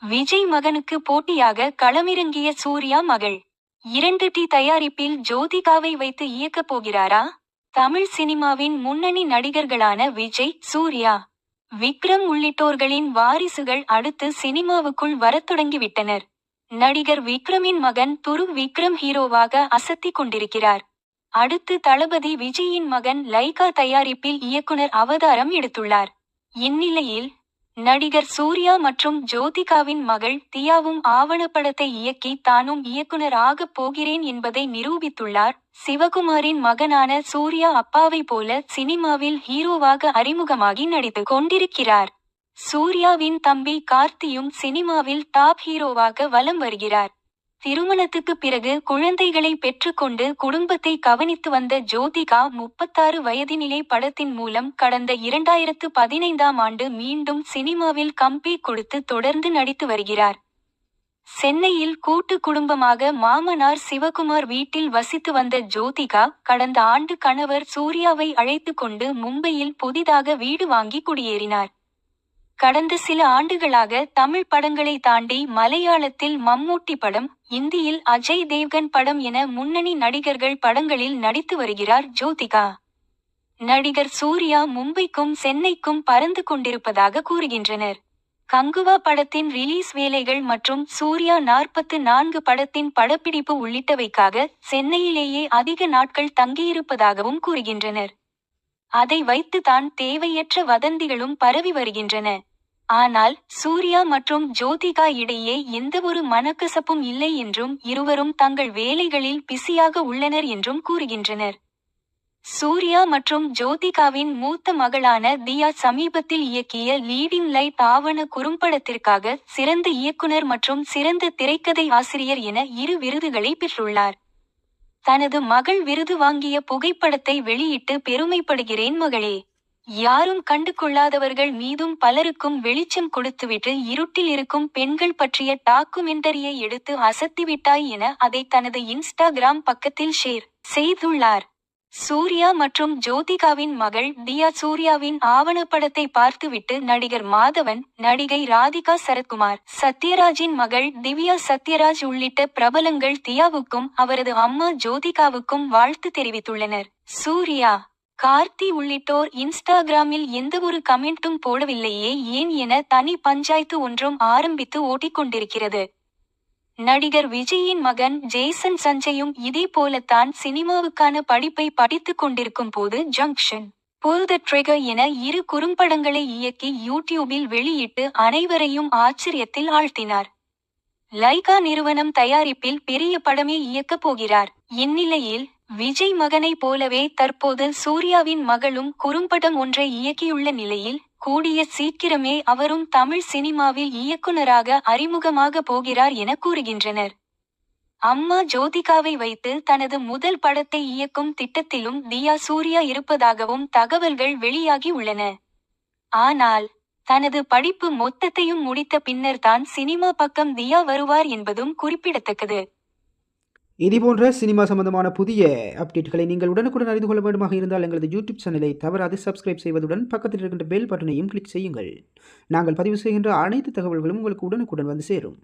விஜய் மகனுக்கு போட்டியாக களமிறங்கிய சூர்யா மகள் 2டி தயாரிப்பில் ஜோதிகாவை வைத்து இயக்கப் போகிறாரா? தமிழ் சினிமாவின் முன்னணி நடிகர்களான விஜய், சூர்யா, விக்ரம் உள்ளிட்டோர்களின் வாரிசுகள் அடுத்து சினிமாவுக்குள் வரத் தொடங்கிவிட்டனர். நடிகர் விக்ரமின் மகன் துருவ் விக்ரம் ஹீரோவாக அசத்திக் கொண்டிருக்கிறார். அடுத்து தளபதி விஜயின் மகன் லைகா தயாரிப்பில் இயக்குனர் அவதாரம் எடுத்துள்ளார். இந்நிலையில் நடிகர் சூர்யா மற்றும் ஜோதிகாவின் மகள் தியாவும் ஆவணப்படத்தை இயக்கி தானும் இயக்குனர் ஆகப் போகிறேன் என்பதை நிரூபித்துள்ளார். சிவகுமாரின் மகனான சூர்யா அப்பாவை போல சினிமாவில் ஹீரோவாக அறிமுகமாகி நடித்து கொண்டிருக்கிறார். சூர்யாவின் தம்பி கார்த்தியும் சினிமாவில் டாப் ஹீரோவாக வலம் வருகிறார். திருமணத்துக்கு பிறகு குழந்தைகளை பெற்றுக்கொண்டு குடும்பத்தை கவனித்து வந்த ஜோதிகா 36 வயதினிலே படத்தின் மூலம் கடந்த 2015ஆம் ஆண்டு மீண்டும் சினிமாவில் கம்பேக் கொடுத்து தொடர்ந்து நடித்து வருகிறார். சென்னையில் கூட்டு குடும்பமாக மாமனார் சிவகுமார் வீட்டில் வசித்து வந்த ஜோதிகா கடந்த ஆண்டு கணவர் சூர்யாவை அழைத்து கொண்டு மும்பையில் புதிதாக வீடு வாங்கி குடியேறினார். கடந்த சில ஆண்டுகளாக தமிழ் படங்களை தாண்டி மலையாளத்தில் மம்மூட்டி படம், இந்தியில் அஜய் தேவ்கன் படம் என முன்னணி நடிகர்கள் படங்களில் நடித்து வருகிறார் ஜோதிகா. நடிகர் சூர்யா மும்பைக்கும் சென்னைக்கும் பறந்து கொண்டிருப்பதாக கூறுகின்றனர். கங்குவா படத்தின் ரிலீஸ் வேலைகள் மற்றும் சூர்யா 44 படத்தின் படப்பிடிப்பு உள்ளிட்டவைக்காக சென்னையிலேயே அதிக நாட்கள் தங்கியிருப்பதாகவும் கூறுகின்றனர். அதை வைத்து தான் தேவையற்ற வதந்திகளும் பரவி வருகின்றன. ஆனால் சூர்யா மற்றும் ஜோதிகா இடையே எந்தவொரு மனக்கசப்பும் இல்லை என்றும் இருவரும் தங்கள் வேலைகளில் பிஸியாக உள்ளனர் என்றும் கூறுகின்றனர். சூர்யா மற்றும் ஜோதிகாவின் மூத்த மகளான தியா சமீபத்தில் இயக்கிய லீடிங் லைட் ஆவண குறும்படத்திற்காக சிறந்த இயக்குனர் மற்றும் சிறந்த திரைக்கதை ஆசிரியர் என 2 விருதுகளை பெற்றுள்ளார். தனது மகள் விருது வாங்கிய புகைப்படத்தை வெளியிட்டு பெருமைப்படுகிறேன் மகளே. யாரும் கண்டு கொள்ளாதவர்கள் மீதும் பலருக்கும் வெளிச்சம் கொடுத்துவிட்டு இருட்டில் இருக்கும் பெண்கள் பற்றிய டாக்குமெண்டரியை எடுத்து அசத்திவிட்டாய் என அதை தனது இன்ஸ்டாகிராம் பக்கத்தில் ஷேர் செய்துள்ளார். சூர்யா மற்றும் ஜோதிகாவின் மகள் தியா சூர்யாவின் ஆவணப்படத்தை பார்த்துவிட்டு நடிகர் மாதவன், நடிகை ராதிகா சரத்குமார், சத்யராஜின் மகள் திவ்யா சத்யராஜ் உள்ளிட்ட பிரபலங்கள் தியாவுக்கும் அவரது அம்மா ஜோதிகாவுக்கும் வாழ்த்து தெரிவித்துள்ளனர். சூர்யா, கார்த்தி உள்ளிட்டோர் இன்ஸ்டாகிராமில் எந்தவொரு கமெண்ட்டும் போடவில்லையே ஏன் என தனி பஞ்சாயத்து ஒன்றும் ஆரம்பித்து ஓட்டிக்கொண்டிருக்கிறது. நடிகர் விஜயின் மகன் ஜேசன் சஞ்சயும் இதே போலத்தான் சினிமாவுக்கான படிப்பை படித்துக் கொண்டிருக்கும் போது ஜங்ஷன், புல் த ட்ரிகர் என 2 குறும்படங்களை இயக்கி யூடியூபில் வெளியிட்டு அனைவரையும் ஆச்சரியத்தில் ஆழ்த்தினார். லைகா நிறுவனம் தயாரிப்பில் பெரிய படமே இயக்கப் போகிறார். இந்நிலையில் விஜய் மகனை போலவே தற்போது சூர்யாவின் மகளும் குறும்படம் ஒன்றை இயக்கியுள்ள நிலையில் கூடிய சீக்கிரமே அவரும் தமிழ் சினிமாவில் இயக்குனராக அறிமுகமாக போகிறார் என கூறுகின்றனர். அம்மா ஜோதிகாவை வைத்து தனது முதல் படத்தை இயக்கும் திட்டத்திலும் தியா சூர்யா இருப்பதாகவும் தகவல்கள் வெளியாகி உள்ளன. ஆனால் தனது படிப்பு மொத்தத்தையும் முடித்த பின்னர் தான் சினிமா பக்கம் தியா வருவார் என்பதும் குறிப்பிடத்தக்கது. இதுபோன்ற சினிமா சம்பந்தமான புதிய அப்டேட்களை நீங்கள் உடனுக்குடன் அறிந்து கொள்ள வேண்டுமாக இருந்தால் எங்களது யூடியூப் சேனலை தவறாது சப்ஸ்கிரைப் செய்வதுடன் பக்கத்தில் இருக்கின்ற பெல் பட்டனையும் கிளிக் செய்யுங்கள். நாங்கள் பதிவு செய்கின்ற அனைத்து தகவல்களும் உங்களுக்கு உடனுக்குடன் வந்து சேரும்.